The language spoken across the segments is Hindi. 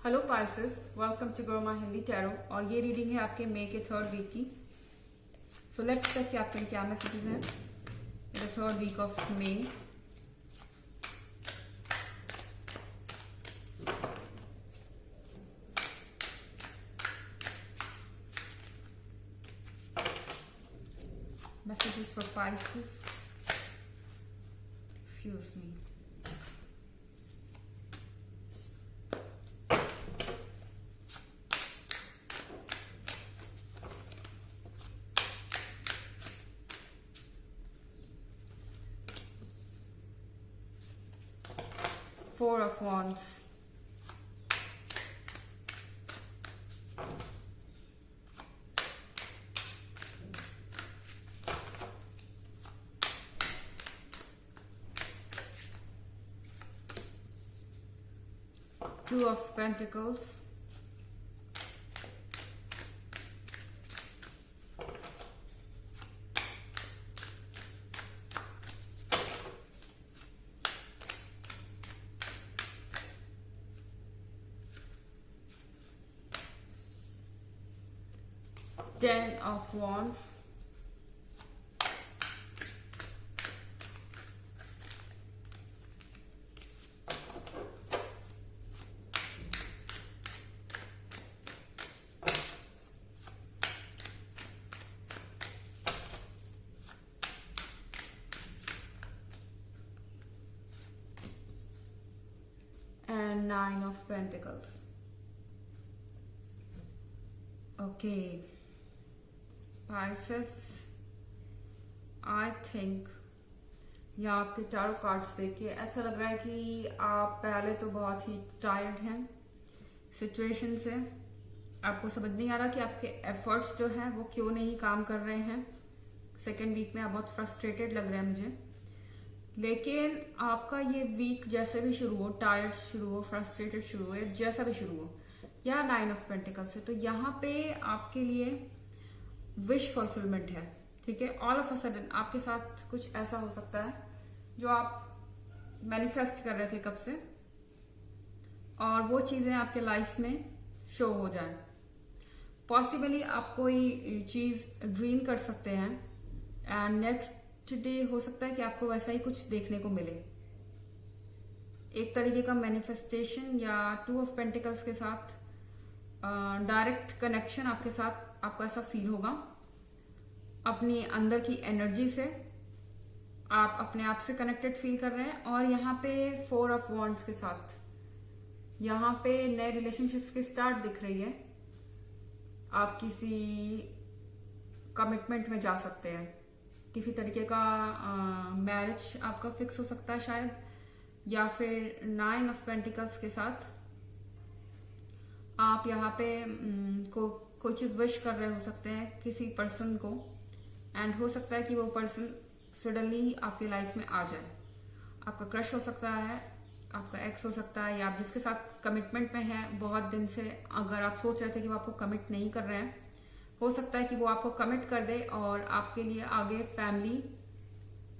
Hello Pisces, welcome to grow my Hindi tarot. और ये रीडिंग है आपके मई के 3rd वीक की। सो लेट्स चेक कि आपके क्या मैसेजेस हैं the 3rd week of May. Messages for Pisces. Excuse me. Four of Wands. Two of Pentacles. Ten of Wands. And Nine of Pentacles. Okay. Pisces, I think यहाँ आपके टारो कार्ड्स देखिए ऐसा लग रहा है कि आप पहले तो बहुत ही टायर्ड हैं सिचुएशन से। आपको समझ नहीं आ रहा कि आपके एफर्ट्स जो हैं वो क्यों नहीं काम कर रहे हैं। सेकेंड वीक में आप बहुत फ्रस्ट्रेटेड लग रहे हैं मुझे। लेकिन आपका ये वीक जैसे भी शुरू हो, टायर्ड शुरू हो, फ्रस्ट्रेटेड शुरू हो, जैसा भी शुरू हो, या 9 ऑफ पेंटिकल्स है, तो यहाँ पे आपके लिए विश फुलफिलमेंट है। ठीक है, ऑल ऑफ अ सडन आपके साथ कुछ ऐसा हो सकता है जो आप मैनिफेस्ट कर रहे थे कब से, और वो चीजें आपके लाइफ में शो हो जाए। पॉसिबली आप कोई चीज ड्रीम कर सकते हैं एंड नेक्स्ट डे हो सकता है कि आपको वैसा ही कुछ देखने को मिले। एक तरीके का मैनिफेस्टेशन या 2 ऑफ पेंटिकल्स के साथ डायरेक्ट कनेक्शन आपके साथ आपको ऐसा फील होगा। अपनी अंदर की एनर्जी से आप अपने आप से कनेक्टेड फील कर रहे हैं। और यहाँ पे 4 ऑफ वॉन्ड्स के साथ यहाँ पे नए रिलेशनशिप्स की स्टार्ट दिख रही है। आप किसी कमिटमेंट में जा सकते हैं, किसी तरीके का मैरिज आपका फिक्स हो सकता है शायद, या फिर 9 ऑफ पेंटिकल्स के साथ आप यहाँ पे कोई चीज विश कर रहे हो सकते हैं किसी पर्सन को, एंड हो सकता है कि वो पर्सन सडनली आपके लाइफ में आ जाए। आपका क्रश हो सकता है, आपका एक्स हो सकता है, या आप जिसके साथ कमिटमेंट में हैं बहुत दिन से, अगर आप सोच रहे थे कि वो आपको कमिट नहीं कर रहे हैं, हो सकता है कि वो आपको कमिट कर दे और आपके लिए आगे फैमिली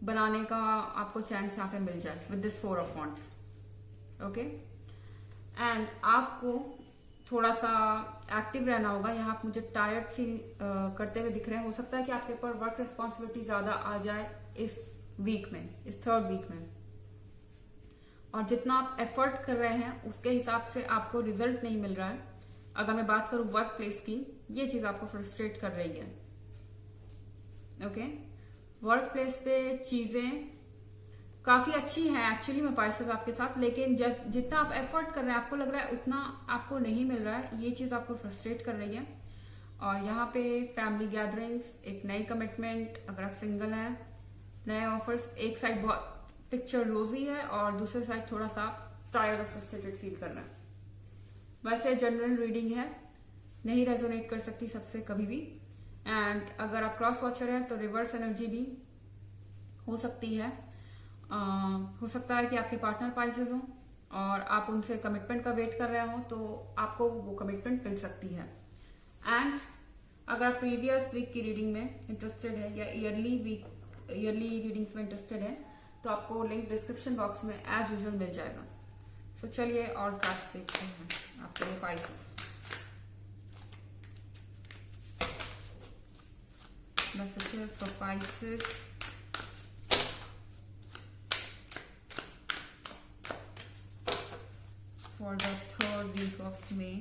बनाने का आपको चांस यहाँ पे मिल जाए with this 4 of wands. Okay, and आपको थोड़ा सा एक्टिव रहना होगा। यहाँ आप मुझे टायर्ड फील करते हुए दिख रहे हैं। हो सकता है कि आपके ऊपर वर्क रिस्पॉन्सिबिलिटी ज्यादा आ जाए इस वीक में, इस 3rd वीक में, और जितना आप एफर्ट कर रहे हैं उसके हिसाब से आपको रिजल्ट नहीं मिल रहा है। अगर मैं बात करूं वर्क प्लेस की, ये चीज आपको फ्रस्ट्रेट कर रही है। ओके, वर्क प्लेस पे चीजें काफी अच्छी है एक्चुअली में पाइसेस आपके साथ, लेकिन जितना आप एफर्ट कर रहे हैं आपको लग रहा है उतना आपको नहीं मिल रहा है। ये चीज आपको फ्रस्ट्रेट कर रही है। और यहाँ पे फैमिली गैदरिंग्स, एक नई कमिटमेंट, अगर आप सिंगल हैं, नए ऑफर्स, एक साइड बहुत पिक्चर रोजी है और दूसरे साइड थोड़ा सा टायर्ड और फ्रस्ट्रेटेड फील कर रहा है। वैसे जनरल रीडिंग है, नहीं रेजोनेट कर सकती सबसे कभी भी। एंड अगर आप क्रॉस वॉचर हैं तो रिवर्स एनर्जी भी हो सकती है। हो सकता है कि आपके पार्टनर पाइसेस हो और आप उनसे कमिटमेंट का वेट कर रहे हो, तो आपको वो कमिटमेंट मिल सकती है। एंड अगर आप प्रीवियस वीक की रीडिंग में इंटरेस्टेड है या ईयरली रीडिंग्स में इंटरेस्टेड है, तो आपको लिंक डिस्क्रिप्शन बॉक्स में एज यूजुअल मिल जाएगा। सो चलिए और कार्ड्स देखते हैं आपके लिए Pisces. Messages for Pisces for the 3rd week of May।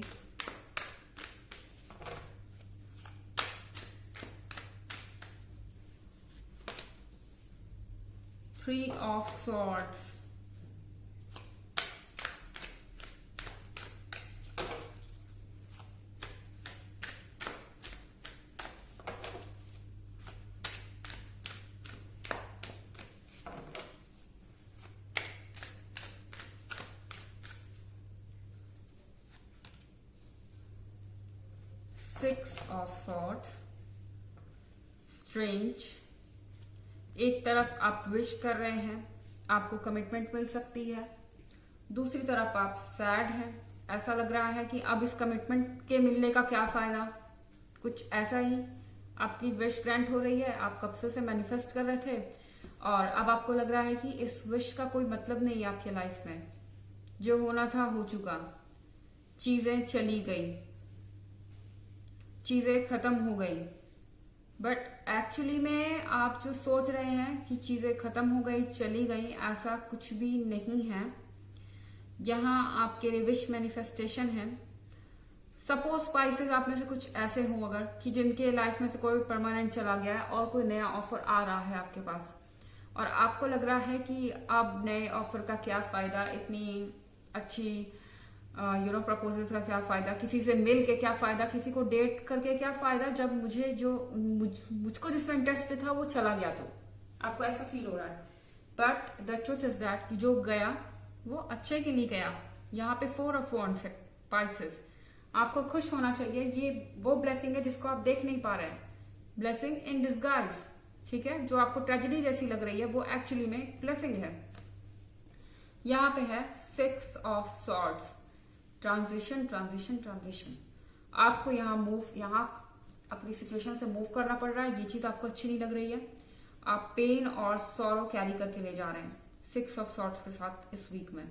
Three of Swords, Six of Swords, Strange। एक तरफ आप विश कर रहे हैं आपको कमिटमेंट मिल सकती है, दूसरी तरफ आप सैड हैं। ऐसा लग रहा है कि अब इस कमिटमेंट के मिलने का क्या फायदा, कुछ ऐसा ही। आपकी विश ग्रांट हो रही है, आप कब से मैनिफेस्ट कर रहे थे और अब आपको लग रहा है कि इस विश का कोई मतलब नहीं है आपके लाइफ में। जो होना था हो चुका, चीजें चली गई, चीजें खत्म हो गई। बट एक्चुअली में आप जो सोच रहे हैं कि चीजें खत्म हो गई, चली गई, ऐसा कुछ भी नहीं है। यहाँ आपके लिए विश मैनिफेस्टेशन है। सपोज स्पाइसेस आप में से कुछ ऐसे हो अगर कि जिनके लाइफ में से कोई परमानेंट चला गया है और कोई नया ऑफर आ रहा है आपके पास, और आपको लग रहा है कि अब नए ऑफर का क्या फायदा, इतनी अच्छी प्रपोजल्स का क्या फायदा, किसी से मिल के क्या फायदा, किसी को डेट करके क्या फायदा, जब मुझको जिसमें इंटरेस्ट था वो चला गया। तो आपको ऐसा फील हो रहा है। But the truth is that कि जो गया वो अच्छे के लिए गया। यहाँ पे 4 of Wands है पाइसेस। आपको खुश होना चाहिए, ये वो ब्लेसिंग है जिसको आप देख नहीं पा रहे हैं। ब्लेसिंग इन डिस्गाइज, ठीक है। जो आपको ट्रेजेडी जैसी लग रही है वो एक्चुअली में ब्लेसिंग है। यहाँ पे है 6 of Swords, transition transition transition. आपको यहाँ अपनी सिचुएशन से मूव करना पड़ रहा है। ये चीज आपको अच्छी नहीं लग रही है। आप पेन और सॉरो कैरी करके ले जा रहे हैं 6 of Swords के साथ इस वीक में।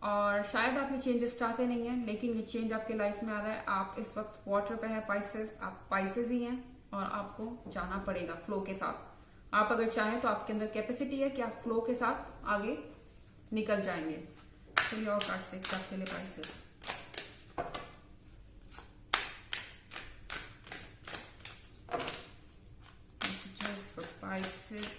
और शायद आप ये चेंजेस चाहते नहीं हैं, लेकिन ये चेंज आपके लाइफ में आ रहा है। आप इस वक्त वाटर पे है पाइसेस, आप पाइसेस ही हैं और आपको जाना पड़ेगा फ्लो के साथ। आप अगर चाहें तो आपके अंदर कैपेसिटी है कि आप फ्लो के साथ आगे निकल जाएंगे। चलिए और कार्ड देखते हैं आपके लिए Pisces. Messages for Pisces,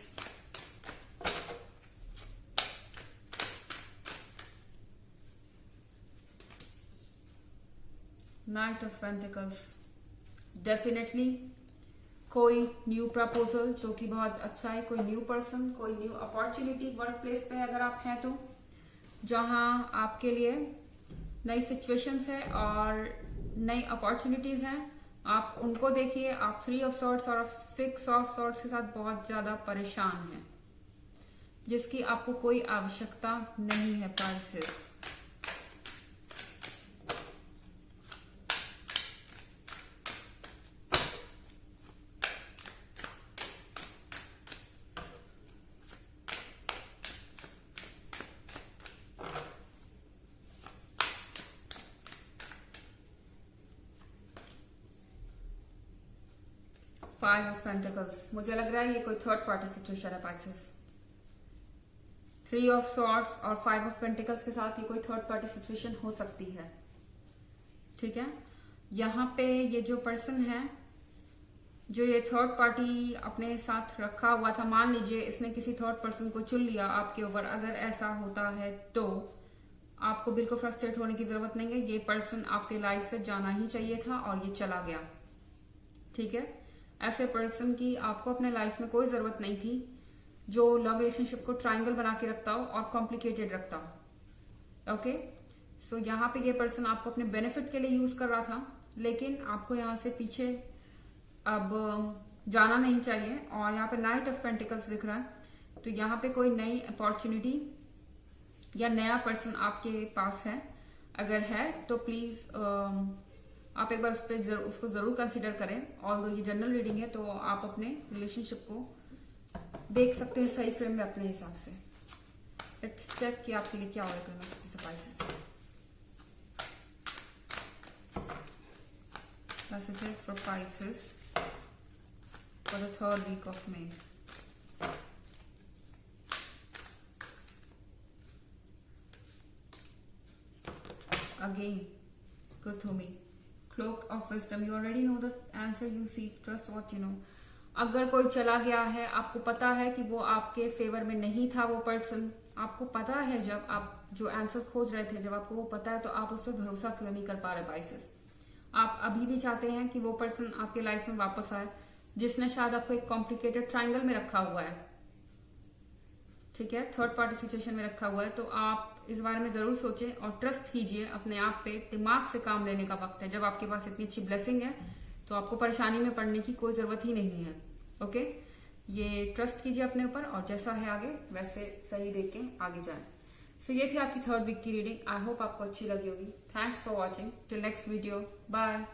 Knight of Pentacles। Definitely कोई न्यू प्रपोजल जो कि बहुत अच्छा है, कोई न्यू पर्सन, कोई न्यू अपॉर्चुनिटी वर्क प्लेस पे अगर आप हैं तो, जहां आपके लिए नई सिचुएशंस है और नई अपॉर्चुनिटीज हैं। आप उनको देखिए। आप 3 of Swords और 6 of Swords के साथ बहुत ज्यादा परेशान हैं, जिसकी आपको कोई आवश्यकता नहीं है पाइसेस। Five of Pentacles, मुझे लग रहा है ये कोई थर्ड पार्टी सिचुएशन है पाइसेस। 3 of Swords और 5 of Pentacles के साथ ये कोई थर्ड पार्टी सिचुएशन हो सकती है, ठीक है। यहाँ पे ये जो पर्सन है, जो ये थर्ड पार्टी अपने साथ रखा हुआ था, मान लीजिए इसने किसी थर्ड पर्सन को चुन लिया आपके ऊपर। अगर ऐसा होता है तो आपको बिल्कुल फ्रस्ट्रेट होने की जरूरत नहीं है। ये पर्सन आपके लाइफ से जाना ही चाहिए था और ये चला गया, ठीक है। ऐसे पर्सन की आपको अपने लाइफ में कोई जरूरत नहीं थी, जो लव रिलेशनशिप को ट्रायंगल बना के रखता हो और कॉम्प्लिकेटेड रखता हो। ओके, सो यहाँ पे ये पर्सन आपको अपने बेनिफिट के लिए यूज कर रहा था, लेकिन आपको यहाँ से पीछे अब जाना नहीं चाहिए। और यहाँ पे नाइट ऑफ पेंटिकल्स दिख रहा है, तो यहाँ पे कोई नई अपॉर्चुनिटी या नया पर्सन आपके पास है। अगर है तो प्लीज आप एक बार उसको जरूर कंसिडर करें। और ये जनरल रीडिंग है, तो आप अपने रिलेशनशिप को देख सकते हैं सही फ्रेम में अपने हिसाब से। लेट्स चेक कि आपके लिए क्या oracle messages for Pisces for the 3rd week of May. Again, Kuthumi, cloak of wisdom. You already know the answer you seek. Trust what you know. अगर कोई चला गया है, आपको पता है कि वो आपके फेवर में नहीं था, वो पर्सन आपको पता है, जब आप जो आंसर खोज रहे थे, जब आपको वो पता है, तो आप उस पर भरोसा क्यों नहीं कर पा रहे Pisces? आप अभी भी चाहते हैं कि वो पर्सन आपके लाइफ में वापस आए, जिसने शायद आपको एक कॉम्प्लिकेटेड ट्रायंगल में रखा हुआ है, ठीक है, थर्ड पार्टी सिचुएशन में रखा हुआ है। तो आप इस बारे में जरूर सोचें और ट्रस्ट कीजिए अपने आप पे। दिमाग से काम लेने का वक्त है। जब आपके पास इतनी अच्छी ब्लेसिंग है तो आपको परेशानी में पड़ने की कोई जरूरत ही नहीं है। ओके, ये ट्रस्ट कीजिए अपने ऊपर और जैसा है आगे वैसे सही देख के आगे जाए। सो ये थी आपकी 3rd वीक की रीडिंग। आई होप आपको अच्छी लगी होगी। Thanks for watching. Till next video, bye.